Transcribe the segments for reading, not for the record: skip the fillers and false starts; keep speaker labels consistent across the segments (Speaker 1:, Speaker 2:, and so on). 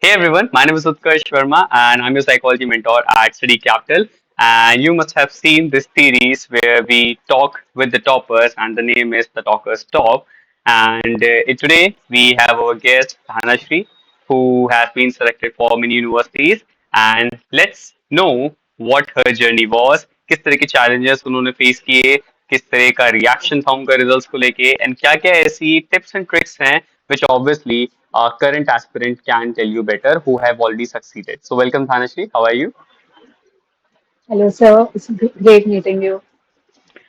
Speaker 1: Hey everyone, my name is Utkarsh Sharma and I'm your psychology mentor at Study Capital. And you must have seen this series where we talk with the toppers, and the name is The Talkers Top. And today we have our guest Dhanashri, who has been selected for many universities. And let's know what her journey was, किस तरह के challenges उन्होंने face किए, किस तरह का reaction था उनका results को लेके, and क्या क्या ऐसी tips and tricks हैं which obviously a current aspirant can tell you better who have already succeeded. So welcome Dhanashri, how are you?
Speaker 2: Hello, sir. It's great meeting you.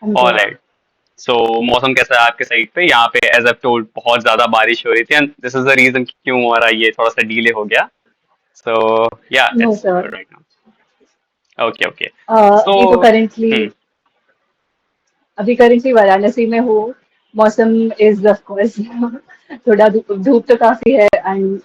Speaker 2: I'm
Speaker 1: All
Speaker 2: good.
Speaker 1: right. So मौसम कैसा है आपके side पे? यहाँ पे as I've told बहुत ज्यादा बारिश हो रही थी and this is the reason कि क्यों हमारा ये थोड़ा सा डिले हो गया. So yeah,
Speaker 2: No,
Speaker 1: it's
Speaker 2: sir.
Speaker 1: good right now. Okay, okay.
Speaker 2: अभी तो
Speaker 1: So
Speaker 2: करेंटली
Speaker 1: hmm,
Speaker 2: अभी करेंटली वाराणसी में हूँ. मौसम इज ऑफ कोर्स थोड़ा धूप तो काफी है एंड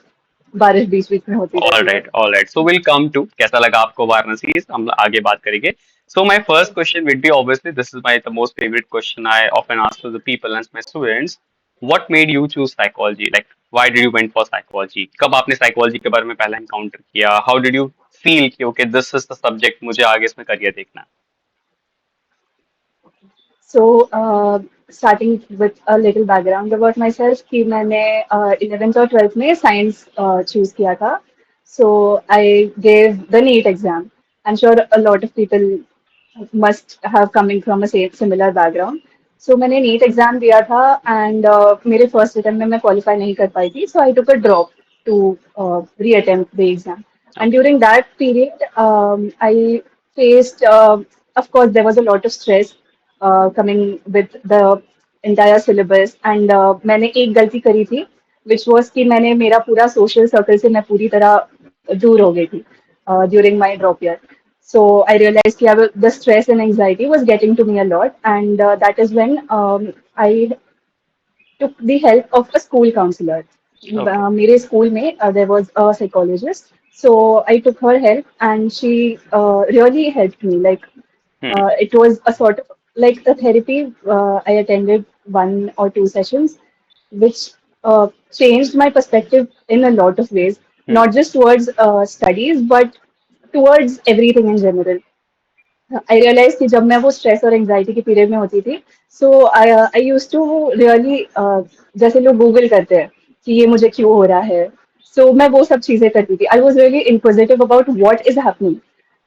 Speaker 2: बारिश बीच बीच में होती
Speaker 1: all
Speaker 2: रहती है.
Speaker 1: right, all right. So we'll come to कैसा लगा आपको वाराणसी हम आगे बात करेंगे. So my first question would be obviously this is my the most favorite question I often ask to the people and my students. What made you choose psychology? Like why did you went for psychology? कब आपने psychology के बारे में पहला encounter किया? How did you feel कि okay this is the subject मुझे आगे इसमें career देखना है?
Speaker 2: So, starting with a little background about myself, कि मैंने 11th और 12th में साइंस चूज किया था. So, I gave the NEET exam. I'm sure a lot of people must have coming from a similar background. So, मैंने NEET exam दिया था and मेरे first attempt में मैं qualify नहीं कर पाई थी. So, I took a drop to reattempt the exam. And
Speaker 1: Okay.
Speaker 2: during that period, I faced, of course, there was a lot of stress coming with the entire syllabus and मैंने एक गलती करी थी which was कि मैंने मेरा पूरा social circle से मैं पूरी तरह दूर हो गई थी during my drop year. So I realized कि अब the stress and anxiety was getting to me a lot and that is when I took the help of a school counselor.
Speaker 1: Okay.
Speaker 2: मेरे school में there was a psychologist. So I took her help and she really helped me. Like
Speaker 1: Hmm.
Speaker 2: it was a sort of like a therapy. I attended one or two sessions, which changed my perspective in a lot of ways,
Speaker 1: Hmm.
Speaker 2: not just towards studies, but towards everything in general. I realise कि जब मैं वो stress और anxiety के period में होती थी सो आई use to really जैसे लोग गूगल करते हैं कि ये मुझे क्यों हो रहा है सो मैं वो सब चीजें करती थी I was really inquisitive about what is happening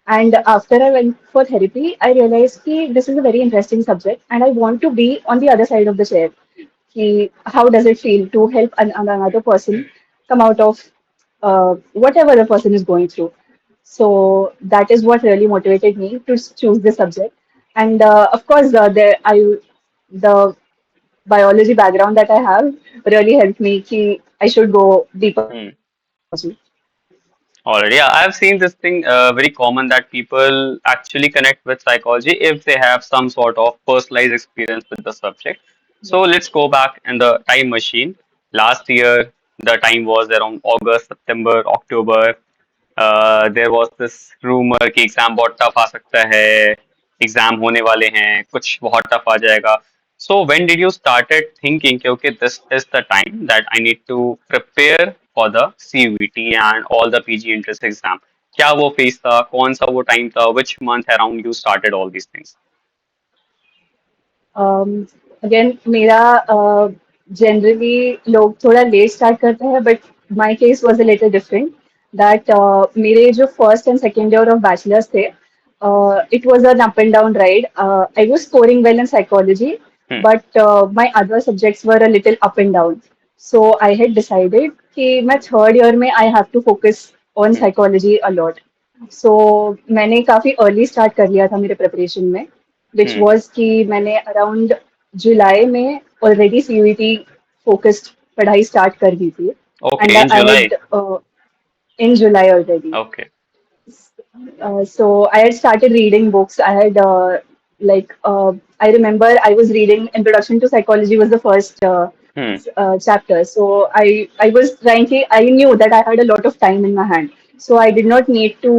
Speaker 2: and after I went for therapy I realise कि this is a very interesting subject and I want to be on the other side of the chair कि how does it feel to help another person come out of whatever the person is going through. So that is what really motivated me to choose this subject. And of course, the biology background that I have really helped me कि I should go deeper into
Speaker 1: Hmm.
Speaker 2: psychology.
Speaker 1: Already, yeah, I've seen this thing very common that people actually connect with psychology if they have some sort of personalized experience with the subject. So
Speaker 2: Yes.
Speaker 1: let's go back in the time machine. Last year, the time was around August, September, October. There was this rumor कि exam बहुत tough आ सकता है, exam होने वाले हैं, कुछ बहुत tough आ जाएगा. So when did you started thinking कि okay this is the time that I need to prepare for the CUET and all the PG entrance exam? क्या वो फेज था? कौन सा वो टाइम था? Which month around you started all these things?
Speaker 2: Again मेरा generally लोग थोड़ा लेट स्टार्ट करते हैं but my case was a little different that मेरे जो first and second year of bachelors थे it was an up and down ride I was scoring well in psychology
Speaker 1: Hmm.
Speaker 2: But my other subjects were a little up and down so I had decided कि मैं third year में I have to focus on
Speaker 1: Hmm.
Speaker 2: Psychology a lot so मैंने काफी early start कर लिया था मेरे preparation में which
Speaker 1: Hmm.
Speaker 2: was कि मैंने अराउंड जुलाई में ऑलरेडी सीयूईटी फोकस्ड पढ़ाई स्टार्ट कर दी थी and
Speaker 1: Okay, in
Speaker 2: I
Speaker 1: July.
Speaker 2: Had in July already
Speaker 1: Okay.
Speaker 2: so I had started reading books. I had I remember I was reading Introduction to Psychology was the first
Speaker 1: Hmm.
Speaker 2: chapter. So I was trying to I knew that I had a lot of time in my hand. So I did not need to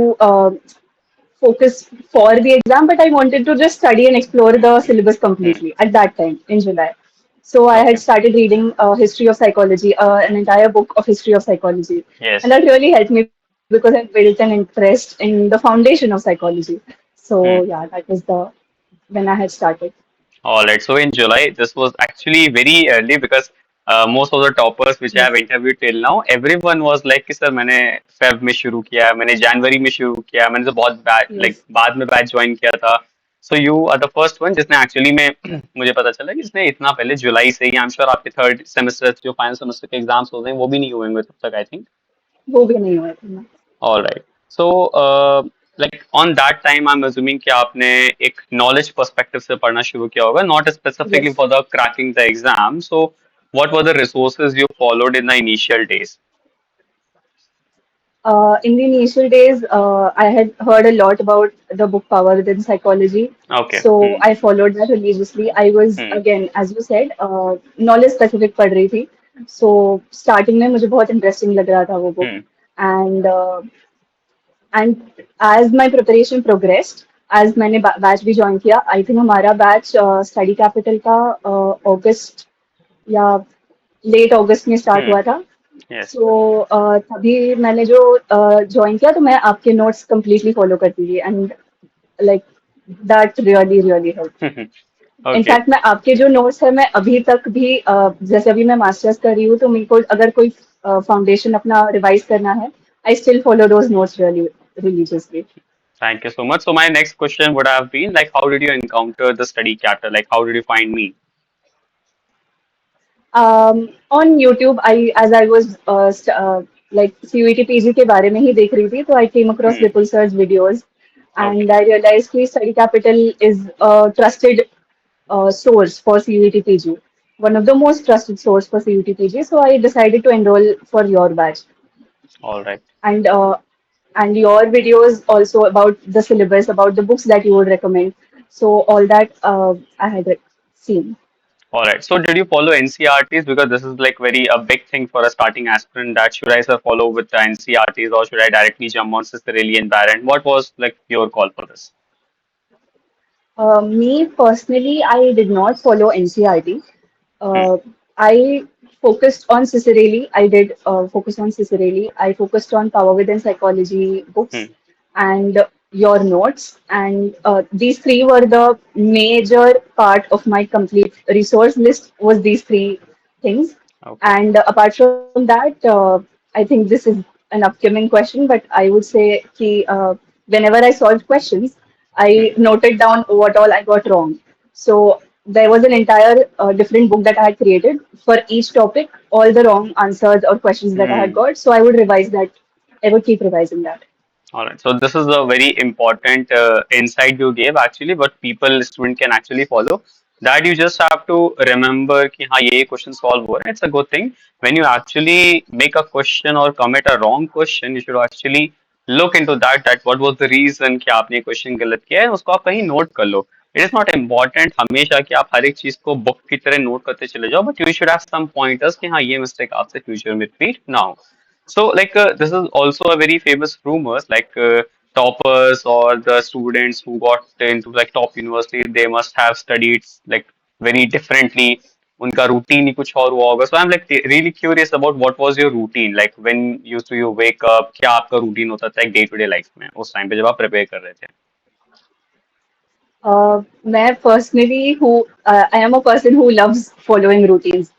Speaker 2: focus for the exam, but I wanted to just study and explore the syllabus
Speaker 1: Hmm.
Speaker 2: completely at that time in July. So I had
Speaker 1: Okay.
Speaker 2: started reading history of psychology, an entire book of history of psychology, and
Speaker 1: Yes.
Speaker 2: that really helped me because I built an interest in the foundation of psychology. So yeah,
Speaker 1: Hmm.
Speaker 2: that was the when I had started.
Speaker 1: All right. So in July, this was actually very early because most of the toppers which I
Speaker 2: Yes,
Speaker 1: have interviewed till now, everyone was like कि sir मैंने Feb में शुरू किया, मैंने जनवरी में शुरू किया, मैंने तो बहुत बैच लाइक
Speaker 2: yes,
Speaker 1: बाद में बैच ज्वाइन किया था. So you are the first one जिसने एक्चुअली में मुझे पता चला कि इसने इतना पहले जुलाई से ही, आई एम श्योर आपके थर्ड सेमेस्टर जो फाइनल सेमेस्टर के एग्जाम्स होते हैं वो भी नहीं हुए होंगे तब तक आई थिंक.
Speaker 2: वो भी नहीं हुआ था.
Speaker 1: All right. So, like on that time, I'm assuming कि आपने एक knowledge perspective से पढ़ना शुरू किया होगा, not specifically
Speaker 2: Yes.
Speaker 1: for the cracking the exam. So, what were the resources you followed in the initial days?
Speaker 2: In the initial days, I had heard a lot about the book Power Within Psychology.
Speaker 1: Okay.
Speaker 2: So I followed that religiously. I was,
Speaker 1: Hmm.
Speaker 2: again, as you said, knowledge specific पढ़ रही थी. So starting में मुझे बहुत interesting लग रहा था वो book.
Speaker 1: Hmm.
Speaker 2: And as my preparation progressed, as मैंने बैच भी ज्वाइन किया, आई थिंक हमारा बैच स्टडी कैपिटल का अगस्त या लेट अगस्त में स्टार्ट
Speaker 1: Hmm.
Speaker 2: हुआ था.
Speaker 1: Yes.
Speaker 2: सो तभी मैंने जो ज्वाइन किया तो मैं आपके नोट्स कंप्लीटली फॉलो करती थी and like that really really help.
Speaker 1: Okay.
Speaker 2: In fact मैं आपके जो नोट्स है मैं अभी तक भी जैसे अभी मैं मास्टर्स कर रही हूँ तो मेरे को अगर कोई फाउंडेशन अपना रिवाइज करना है I still follow those notes really religiously.
Speaker 1: Thank you so much. So, my next question would have been like, how did you encounter the study capital? Like, how did you find me?
Speaker 2: On YouTube, as I was like CUET PG के बारे में ही देख रही थी, तो I came across
Speaker 1: Hmm.
Speaker 2: Vipul sir's videos,
Speaker 1: Okay.
Speaker 2: and I realized कि Study Capital is a trusted source for CUET PG, one of the most trusted source for CUET PG. So I decided to enroll for your batch,
Speaker 1: All right.
Speaker 2: and your videos also about the syllabus, about the books that you would recommend. So all that I had seen.
Speaker 1: All right. So did you follow NCRTs? Because this is like very a big thing for a starting aspirant. That should I sir follow with the NCRTs or should I directly jump on Cicerelli and Barron? What was like your call for this?
Speaker 2: Me personally, I did not follow NCRT.
Speaker 1: Hmm.
Speaker 2: Uh, I focused on Cicerelli. I did focus on Cicerelli. I focused on Power Within Psychology books
Speaker 1: Hmm.
Speaker 2: and your notes. And these three were the major part of my complete resource list. Was these three things.
Speaker 1: Okay.
Speaker 2: And apart from that, I think this is an upcoming question, but I would say कि whenever I solved questions,
Speaker 1: Hmm.
Speaker 2: I noted down what all I got wrong. So there was an entire different book that I had created for each topic, all the wrong answers or questions that I had
Speaker 1: Hmm.
Speaker 2: got. So I would revise that. I would keep revising that.
Speaker 1: All right. So this is a very important insight you gave actually, what people student can actually follow. That you just have to remember कि हाँ ये question solve हो रहा है. It's a good thing. When you actually make a question or commit a wrong question, you should actually look into that. That what was the reason कि आपने ये question गलत किया है. उसको आप कहीं note कर लो. It is not important हमेशा कि आप हर एक चीज को book की तरह note करते चले जाओ. But you should have some pointers कि हाँ ये mistake आपसे future में repeat ना हो. So, like, this is also a very famous rumors, like toppers or the students who got into like top university, they must have studied like very differently. उनका routine ही कुछ और हुआ होगा. So I'm like really curious about what was your routine, like when used to you wake up, क्या आपका routine होता था एक day to day life में उस time पे जब आप prepare कर रहे थे.
Speaker 2: मैं personally who I am a person who loves following routines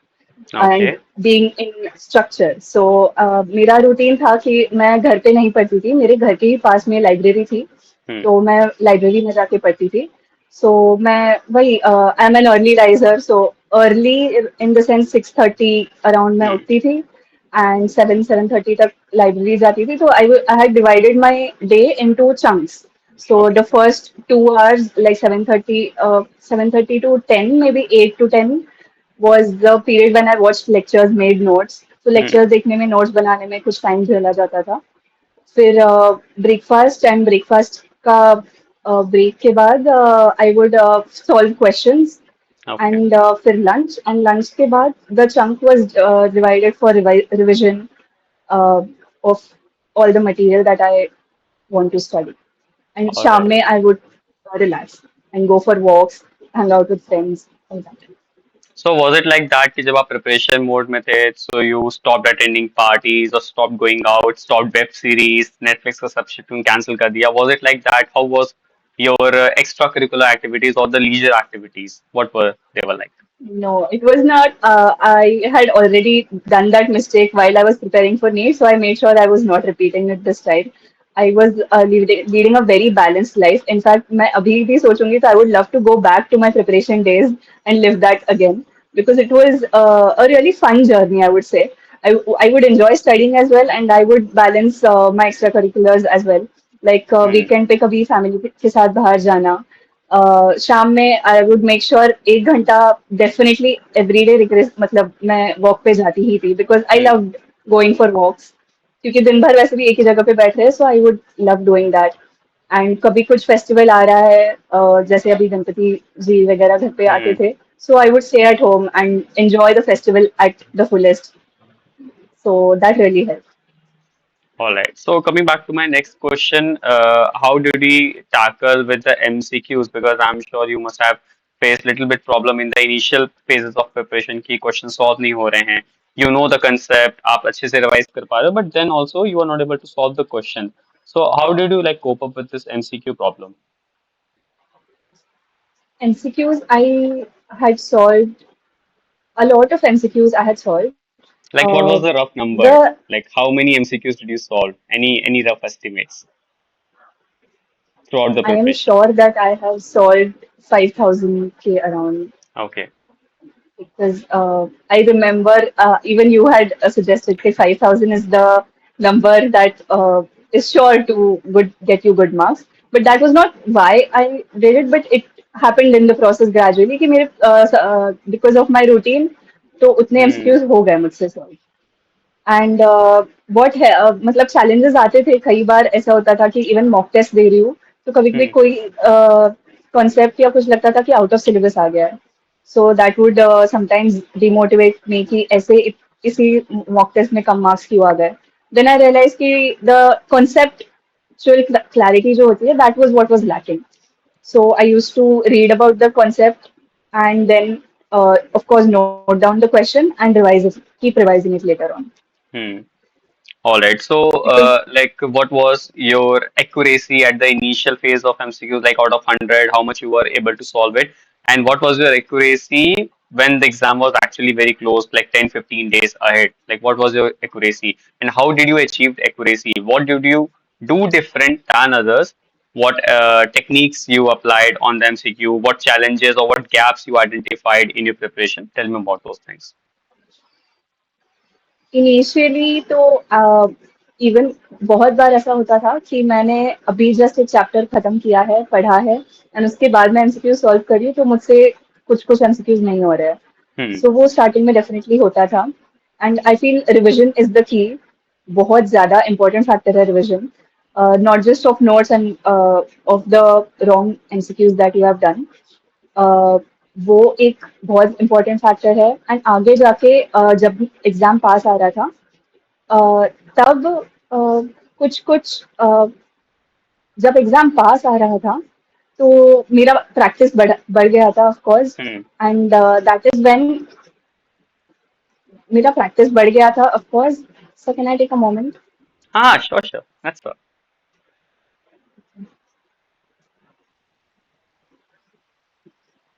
Speaker 2: and
Speaker 1: Okay.
Speaker 2: being in structure. So मेरा रूटीन था कि मैं घर पे नहीं पढ़ती थी. मेरे घर के ही पास में लाइब्रेरी थी.
Speaker 1: Hmm.
Speaker 2: तो मैं लाइब्रेरी में जाके पढ़ती थी. So मैं वही I am an early riser. So early in the sense 6:30 around मैं
Speaker 1: Hmm.
Speaker 2: उठती थी एंड 7:30 तक लाइब्रेरी जाती थी. तो I had divided my day into chunks. So
Speaker 1: Okay.
Speaker 2: the first 2 hours, like 7:30 to 10, maybe 8 to 10, was the period when I watched lectures, made notes. तो
Speaker 1: Hmm.
Speaker 2: lectures देखने में notes बनाने में कुछ time चला जाता था. फिर ब्रेकफास्ट एंड ब्रेकफास्ट का ब्रेक के बाद I would solve questions
Speaker 1: Okay.
Speaker 2: And फिर लंच एंड लंच के बाद the chunk was divided for revision of all the material that I want to study and
Speaker 1: All
Speaker 2: शाम
Speaker 1: right.
Speaker 2: में I would relax and go for walks hang out with friends.
Speaker 1: So was it like that कि जब आप preparation mode में थे, so you stopped attending parties or stopped going out, stopped web series, Netflix का subscription cancel कर दिया? Was it like that? How was your extracurricular activities or the leisure activities? What were they were like?
Speaker 2: No, it was not. I had already done that mistake while I was preparing for NEET, so I made sure I was not repeating it this time. I was leading a very balanced life. In fact, मैं अभी भी सोचूंगी तो I would love to go back to my preparation days and live that again because it was a really fun journey, I would say. I would enjoy studying as well, and I would balance my extracurriculars as well. Like
Speaker 1: Hmm.
Speaker 2: weekend पे कभी family के साथ बाहर जाना, शाम में I would make sure 1 घंटा definitely everyday रिक्रेस मतलब मैं वॉक पे जाती ही थी because I
Speaker 1: Hmm.
Speaker 2: Love going for walks क्योंकि दिन भर वैसे भी एक ही जगह पे बैठ रहे हैं so I would love doing that and कभी कुछ फेस्टिवल आ रहा है जैसे अभी गणपति जी वगैरह घर पे आते
Speaker 1: Hmm.
Speaker 2: थे so I would stay at home and enjoy the festival at the fullest so that really help
Speaker 1: All right. So coming back to my next question, how did we tackle with the MCQs? Because I'm sure you must have faced little bit problem in the initial phases of preparation कि question solve नहीं हो रहे हैं. You know the concept, आप अच्छे से revise कर पा रहे हो, but then also you are not able to solve the question. So how did you like cope up with this MCQ problem?
Speaker 2: MCQs I had solved a lot of MCQs I had solved
Speaker 1: Like what was the rough number?
Speaker 2: the
Speaker 1: Like how many MCQs did you solve? Any rough estimates throughout the
Speaker 2: I am
Speaker 1: preparation?
Speaker 2: sure that I have solved 5,000 K around
Speaker 1: Okay.
Speaker 2: because I remember even you had suggested that 5,000 is the number that is sure to get you good marks. But that was not why I did it, but it happened in the process gradually कि मेरे because of my routine तो उतने
Speaker 1: Hmm.
Speaker 2: MCQs हो गए मुझसे solve. And what है मतलब challenges आते थे कई बार ऐसा होता था कि इवन मॉक टेस्ट दे रही हूँ तो कभी कभी
Speaker 1: Hmm.
Speaker 2: कोई कॉन्सेप्ट या कुछ लगता था कि आउट ऑफ सिलेबस आ गया है so that would sometimes demotivate me कि ऐसे इसी मॉक टेस्ट में कम मार्क्स क्यों आ गए देन आई रियलाइज कि द कॉन्सेप्चुअल क्लैरिटी जो होती है that was what was lacking so I used to read about the concept and then, of course, note down the question and revise it, keep revising it later on.
Speaker 1: Hmm. All right. So,
Speaker 2: Because
Speaker 1: like, what was your accuracy at the initial phase of MCQs? Like, out of 100, how much you were able to solve it? And what was your accuracy when the exam was actually very close, like 10, 15 days ahead? Like, what was your accuracy? And how did you achieve the accuracy? What did you do different than others? What techniques you applied on the MCQ? What challenges or what gaps you identified in your preparation? Tell me about those things.
Speaker 2: Initially तो even बहुत बार ऐसा होता था कि मैंने अभी just एक chapter खत्म किया है पढ़ा है एंड उसके बाद मैं एमसीक्यू सॉल्व करी तो मुझसे कुछ कुछ एमसीक्यूज नहीं हो रहे हैं
Speaker 1: Hmm.
Speaker 2: सो वो स्टार्टिंग में डेफिनेटली होता था and I feel revision is the key बहुत ज्यादा इंपॉर्टेंट फैक्टर है revision not just of notes end of the wrong MCQs that you have done a, वो एक बहुत इम्पोर्टेंट फैक्टर है एंड आगे जाके जब एग्जाम पास आ रहा था तब कुछ कुछ जब एग्जाम पास आ रहा था तो मेरा प्रैक्टिस बढ़ गया था of course
Speaker 1: Hmm.
Speaker 2: And that is when मेरा प्रैक्टिस बढ़ गया था of course so can I take a moment
Speaker 1: Ah, sure, sure. That's all.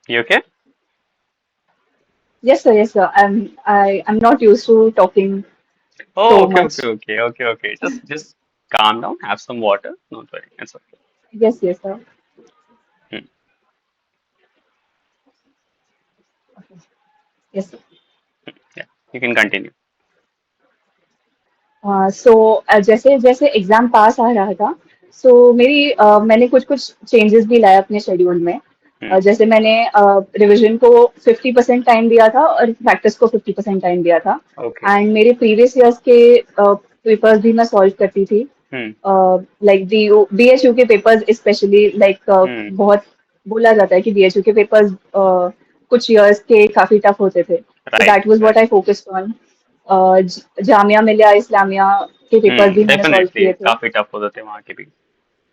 Speaker 1: You okay?
Speaker 2: yes sir I'm not used to talking
Speaker 1: Oh,
Speaker 2: so
Speaker 1: okay,
Speaker 2: much
Speaker 1: okay, okay, okay, okay. Just calm down, have some water. Don't worry. It's okay.
Speaker 2: yes sir
Speaker 1: Hmm.
Speaker 2: yes sir
Speaker 1: Yeah, you can continue.
Speaker 2: सो जैसे जैसे exam पास आ रहा था मेरी मैंने कुछ कुछ changes भी लाए अपने शेड्यूल में
Speaker 1: Hmm.
Speaker 2: जैसे मैंने रिवीजन को 50% टाइम दिया था और प्रैक्टिस को 50% टाइम दिया था
Speaker 1: Okay.
Speaker 2: एंड मेरे प्रीवियस ईयर्स के पेपर्स भी मैं सॉल्व करती थी
Speaker 1: Hmm.
Speaker 2: लाइक बीएचयू के पेपर्स स्पेशली लाइक
Speaker 1: Hmm.
Speaker 2: बहुत बोला जाता है कि बीएचयू के पेपर्स कुछ ईयर्स के काफी टफ होते थे सो
Speaker 1: Right,
Speaker 2: that was what
Speaker 1: right.
Speaker 2: I focused on Jamia Millia Islamia के पेपर्स भी मैंने सॉल्व
Speaker 1: Definitely.
Speaker 2: किए थे
Speaker 1: काफी tough हो जाते हैं वहाँ के भी.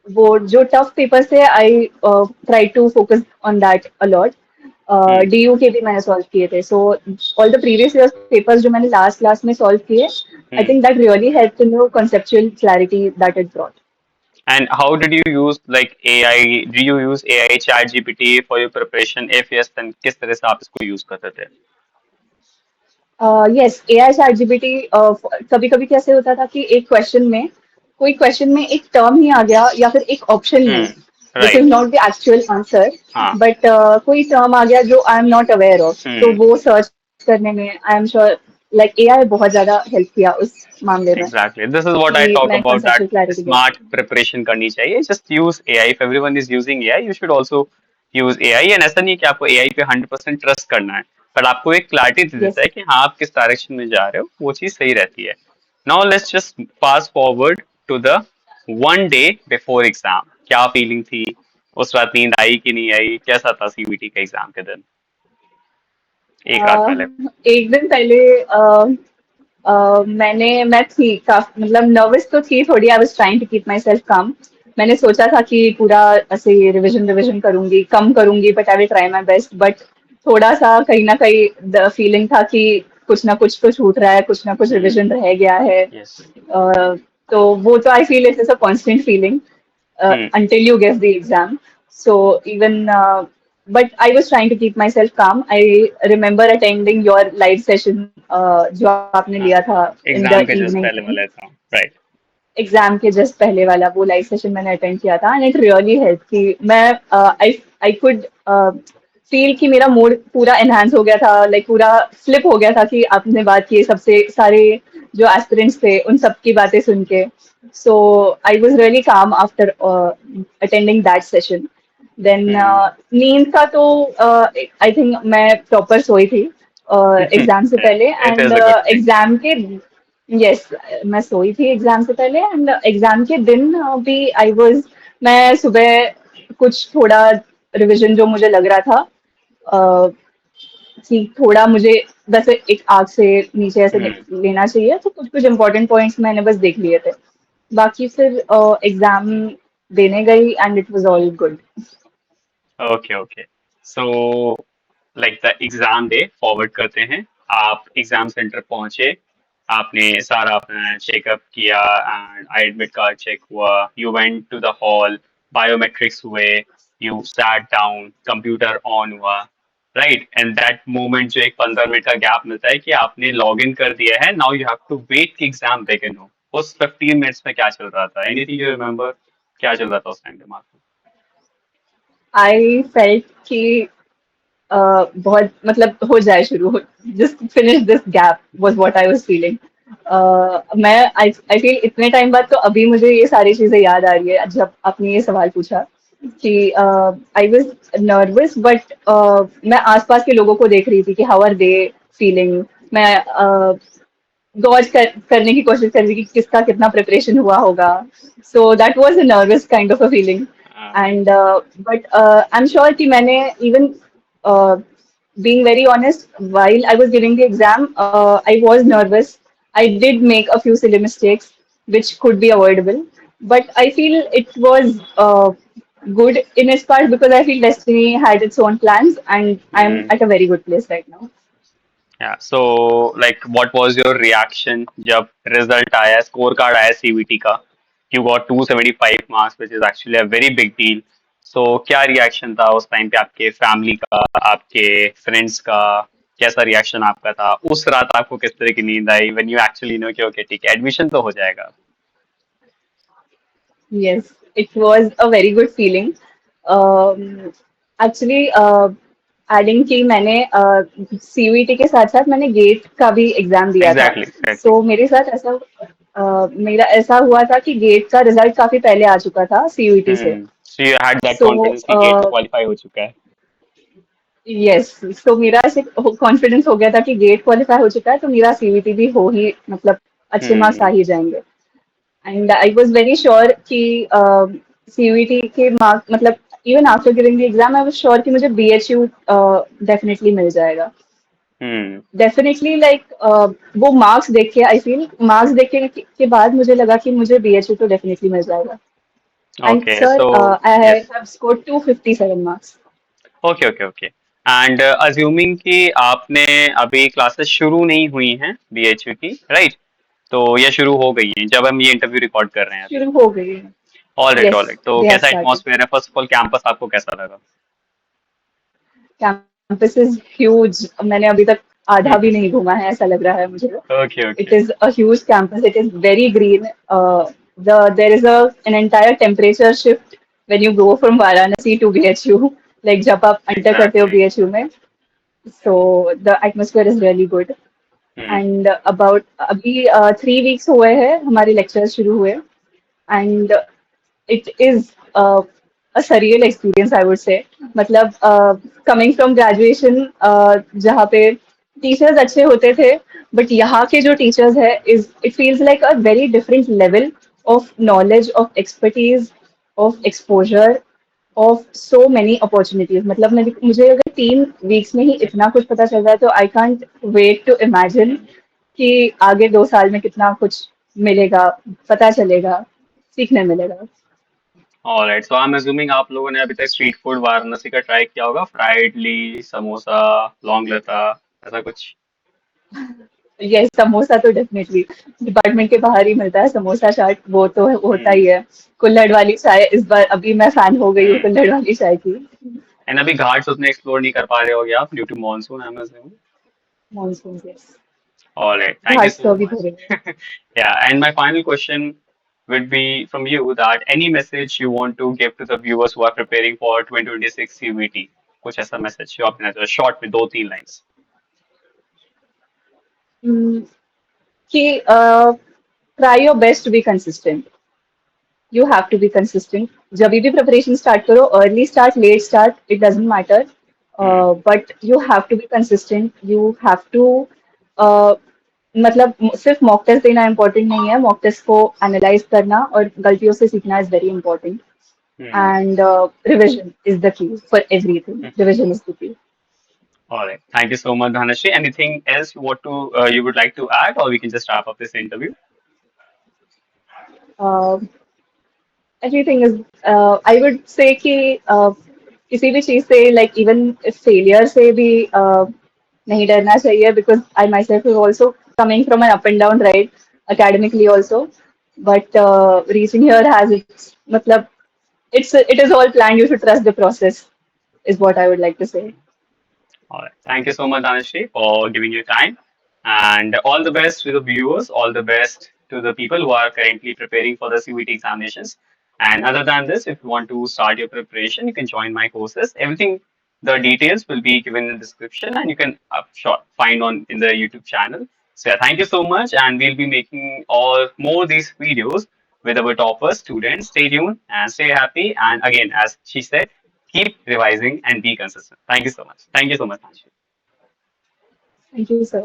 Speaker 2: वो जो टफ पेपर्स थे I try to focus on that a lot
Speaker 1: Hmm.
Speaker 2: DU के भी मैंने सॉल्व किए थे. So all the previous years papers जो मैंने लास्ट क्लास में सॉल्व किए, I
Speaker 1: Hmm.
Speaker 2: think that really helped in the conceptual clarity that it brought.
Speaker 1: And how did you use like AI? Do you use AI Chat GPT for your preparation? If yes, then किस तरह से आप इसको use करते थे?
Speaker 2: Yes, AI chat GPT. कभी कभी कैसे होता था कि एक क्वेश्चन में, कोई क्वेश्चन में एक टर्म ही आ गया या फिर एक ऑप्शन में,
Speaker 1: Hmm.
Speaker 2: This is
Speaker 1: Right.
Speaker 2: Not the actual answer,
Speaker 1: हाँ.
Speaker 2: बट कोई टर्म आ गया जो I am not aware of, तो
Speaker 1: Hmm.
Speaker 2: वो सर्च करने में I am sure like AI बहुत ज्यादा हेल्प किया उस मामले में,
Speaker 1: Exactly. This is what I
Speaker 2: कि
Speaker 1: talk
Speaker 2: मैं
Speaker 1: about that
Speaker 2: conceptual clarity get
Speaker 1: smart
Speaker 2: करूँ.
Speaker 1: preparation करनी चाहिए. Just use AI. If everyone is using AI, you should also use AI. And ऐसा नहीं है कि आपको AI पे 100% ट्रस्ट करना है. पर आपको एक क्लैरिटी दे देता
Speaker 2: यस.
Speaker 1: है कि हाँ आप किस डायरेक्शन में जा रहे हो, वो चीज सही रहती है. Now let's just fast forward to the one day before exam. क्या फीलिंग थी? उस रात नींद आई कि नहीं आई? कैसा था सीबीटी का एग्जाम के दिन? एक रात पहले.
Speaker 2: एक दिन पहले मैं थी काफी, मतलब नर्वस तो थी थोड़ी. I was trying to keep myself calm. मैंने सोचा था कि पूरा ऐसे रिविजन रिविजन करूंगी, कम करूंगी, but I will try my best. But थोड़ा सा कहीं ना कहीं द फीलिंग था कि कुछ ना कुछ तो छूट रहा है, कुछ ना कुछ
Speaker 1: हम्म.
Speaker 2: रिविजन रह गया है.
Speaker 1: यस.
Speaker 2: तो वो तो I feel it is a constant feeling
Speaker 1: hmm.
Speaker 2: until you get the exam. So even, but I was trying to keep myself calm. I remember attending your live session जो आपने लिया
Speaker 1: हाँ.
Speaker 2: था in the
Speaker 1: एग्जाम के just
Speaker 2: evening
Speaker 1: पहले
Speaker 2: time.
Speaker 1: वाला था. Right.
Speaker 2: Exam के जस्ट पहले वाला वो लाइव सेशन मैंने अटेंड किया था, एंड इट रियली हेल्प कि मैं आई आई कुड फील कि मेरा मूड पूरा एनहांस हो गया था, लाइक पूरा फ्लिप हो गया था कि आपने बात की सबसे सारे जो एस्पिरेंट्स थे उन सब की बातें सुन के. So I was really calm after attending that session. Then
Speaker 1: hmm.
Speaker 2: नींद का तो आई थिंक मैं प्रॉपर सोई थी एग्जाम से पहले.
Speaker 1: It
Speaker 2: and
Speaker 1: is a good thing.
Speaker 2: Exam के, यस, मैं सोई थी एग्जाम से पहले. एंड एग्जाम के दिन भी आई वाज, मैं सुबह कुछ थोड़ा रिवीजन जो मुझे लग रहा था अ, कि थोड़ा मुझे बस एक आग से नीचे ऐसे
Speaker 1: हम्म.
Speaker 2: लेना चाहिए, तो कुछ कुछ इंपॉर्टेंट पॉइंट्स मैंने बस देख लिए थे. बाकी फिर एग्जाम देने गई and it was all good.
Speaker 1: Okay okay. So like the exam day forward करते हैं. आप एग्जाम सेंटर पहुंचे. आपने सारा अपना चेकअप किया एंड एडमिट कार्ड चेक हुआ. You went to the hall. Biometrics हुए. You sat down. Computer on हुआ. राइट. एंड दैट मोमेंट जो एक 15 मिनट का गैप मिलता है कि आपने लॉग इन कर दिया है. Now you have to wait कि एग्जाम बिगिन हो. उस 15 मिनट्स में क्या चल रहा था? Anything you remember? क्या चल रहा था उस टाइम दिमाग में?
Speaker 2: आई फेल्ट कि बहुत मतलब हो जाए शुरू, just finish this gap was what I was feeling. मैं आई फील इतने टाइम बाद तो अभी मुझे ये सारी चीजें याद आ रही है जब आपने ये सवाल पूछा कि आई वाज नर्वस, बट मैं आसपास के लोगों को देख रही थी कि हाउ आर दे फीलिंग. मैं करने की कोशिश कर रही थी कि किसका कितना प्रिपरेशन हुआ होगा. So that was a nervous kind of a feeling. And but I am sure कि मैंने even being very honest, while I was giving the exam, I was nervous. I did make a few silly mistakes, which could be avoidable. But I feel it was good in its part because I feel Destiny had its own plans, and I'm
Speaker 1: Hmm.
Speaker 2: at a very good place right now.
Speaker 1: Yeah. So, like, what was your reaction जब result आया, score card आया CVT का? You got 275 marks, which is actually a very big deal. So, क्या reaction था उस time पे आपके family का, आपके friends का? कैसा reaction आपका था? उस रात आपको किस तरह की नींद आई? When you actually know कि okay ठीक है, admission तो हो जाएगा.
Speaker 2: Yes, it was a very good feeling. Um, Actually, adding की मैंने सीयूईटी के साथ साथ मैंने गेट का भी एग्जाम दिया था.
Speaker 1: Exactly, exactly.
Speaker 2: सो मेरे साथ ऐसा मेरा ऐसा हुआ था कि गेट का रिजल्ट काफी पहले आ चुका था सीयूईटी से.
Speaker 1: So you had that
Speaker 2: so
Speaker 1: confidence कि gate तो qualify हो चुका है.
Speaker 2: यस, सो मेरा ऐसे कॉन्फिडेंस हो गया था कि गेट क्वालिफाई हो चुका है, तो मेरा सीयूईटी भी हो ही, मतलब अच्छे मार्क्स आ
Speaker 1: Hmm.
Speaker 2: ही जाएंगे. And I was very sure कि सीयूईटी के मार्क, मतलब even after giving the exam I was sure कि मुझे बीएचयू डेफिनेटली मिल जाएगा.
Speaker 1: Hmm.
Speaker 2: डेफिनेटली लाइक वो मार्क्स देख के, आई फील मार्क्स देख के बाद मुझे लगा कि मुझे बीएचयू तो डेफिनेटली मिल जाएगा. And
Speaker 1: Okay.
Speaker 2: Sir
Speaker 1: So
Speaker 2: I
Speaker 1: yes.
Speaker 2: Have scored 257 marks.
Speaker 1: Okay, okay, okay. And assuming कि आपने अभी क्लासेस शुरू नहीं हुई हैं बीएचयू की, राइट? तो ये शुरू हो गई हैं जब हम ये इंटरव्यू रिकॉर्ड कर रहे हैं अभी।
Speaker 2: शुरू हो गई है।
Speaker 1: Alright,
Speaker 2: yes,
Speaker 1: alright. तो
Speaker 2: दे हैव
Speaker 1: कैसा
Speaker 2: स्टार्टेड।
Speaker 1: एटमॉस्फेयर है? फर्स्ट ऑफ ऑल कैंपस आपको कैसा लगा?
Speaker 2: Campus is huge. मैंने अभी तक आधा भी नहीं घूमा है, ऐसा लग रहा है मुझे।
Speaker 1: Okay,
Speaker 2: It
Speaker 1: okay.
Speaker 2: is a huge campus. It is very green. There is an entire temperature shift when you go from Varanasi to BHU. Like जब आप enter करते हो
Speaker 1: एग्जैक्टली।
Speaker 2: BHU में, so the atmosphere is really good.
Speaker 1: Hmm.
Speaker 2: And about अभी 3 weeks हुए हैं हमारे lectures शुरू हुए, and it is a surreal experience, I would say. मतलब coming from graduation, जहाँ पे टीचर्स अच्छे होते थे, बट यहाँ के जो टीचर्स है is it feels like a very different level of knowledge, of expertise, of exposure, of so many opportunities. मतलब मुझे अगर 3 weeks में ही इतना कुछ पता चल रहा है, तो I can't wait to imagine कि आगे 2 साल में कितना कुछ मिलेगा, पता चलेगा, सीखने मिलेगा।
Speaker 1: Alright, so I am assuming आप लोगों ने अभी तक स्ट्रीट फूड वाराणसी का ट्राई किया होगा, फ्राइड इडली, समोसा, लौंग लता, ऐसा कुछ?
Speaker 2: यस, समोसा तो डेफिनेटली डिपार्टमेंट के बाहर ही मिलता है। समोसा चाट वो तो होता
Speaker 1: हम्म।
Speaker 2: ही है। कुल्हड़ वाली चाय, इस बार अभी मैं फैन हो गई हूँ
Speaker 1: हम्म।
Speaker 2: कुल्हड़ वाली चाय की।
Speaker 1: एंड अभी घाट्स उतने एक्सप्लोर नहीं कर पा रहे होगे आप due to monsoon, I am assuming.
Speaker 2: Monsoon, yes.
Speaker 1: All right, thank you
Speaker 2: Ghats तो
Speaker 1: so
Speaker 2: अभी
Speaker 1: much.
Speaker 2: भरे हुए हैं।
Speaker 1: Yeah, and my final question would be from you that any message you want to give to the viewers who are preparing for 2026 CVT? कुछ ऐसा message जो आपने जो शॉर्ट में दो तीन लाइंस।
Speaker 2: कि try your best to be consistent. You have to be consistent. जब भी प्रिपरेशन स्टार्ट करो, early start, late start, it doesn't matter,
Speaker 1: hmm.
Speaker 2: But you have to be consistent. You have to मतलब सिर्फ mock test देना important नहीं है, mock test को analyse करना और गलतियों से सीखना is very important.
Speaker 1: Hmm.
Speaker 2: And revision is the key for everything. Revision is the key.
Speaker 1: All right, thank you so much, Dhanashree. Anything else you want to you would like to add, or we can just wrap up this interview?
Speaker 2: Everything is, I would say कि किसी भी चीज से, like even failure से भी नहीं डरना चाहिए, because I myself is also coming from an up and down ride, academically also, but reaching here has its, मतलब it is all planned. You should trust the process is what I would like to say.
Speaker 1: All right. Thank you so much, Dhanashree, for giving your time. And all the best to the viewers, all the best to the people who are currently preparing for the CVT examinations. And other than this, if you want to start your preparation, you can join my courses. Everything, the details will be given in the description and you can sure, find on in the YouTube channel. So yeah, thank you so much. And we'll be making all more these videos with our topper students. Stay tuned and stay happy. And again, as she said, keep revising and be consistent. Thank you so much. Thank you so much, Anshul.
Speaker 2: Thank you, sir.